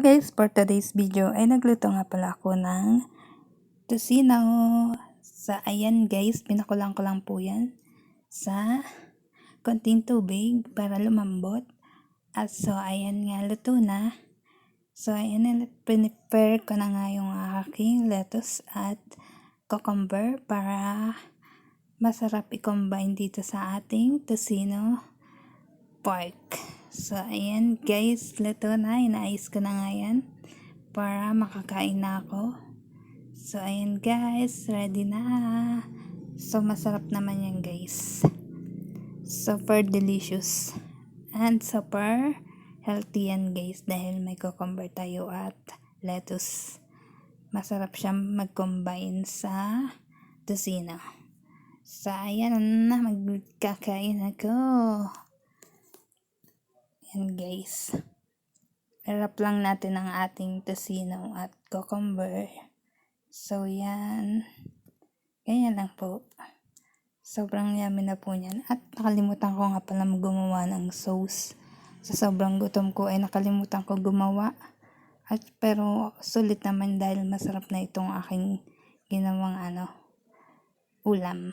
Hello guys, for today's video ay nagluto nga pala ako ng tocino. Ayan guys, pinakulang ko lang po yan sa konting tubig para lumambot. At ayan nga, luto na. Ayan, prepare ko na nga yung aking lettuce at cucumber para masarap i-combine dito sa ating tocino pork. Ayan guys, luto na. Inaayos ko na nga yan para makakain na ako. Ayan guys, ready na. Masarap naman yan guys. Super delicious. And super healthy yan guys dahil may cucumber tayo at lettuce. Masarap siya mag-combine sa tocino. Ayan na, magkakain ako. Yan guys, harap lang natin ang ating tocino at cucumber. Yan, ganyan lang po. Sobrang yummy na po niyan. At nakalimutan ko nga pala gumawa ng sauce. Sa sobrang gutom ko ay nakalimutan ko gumawa. Pero sulit naman dahil masarap na itong aking ginawang ulam.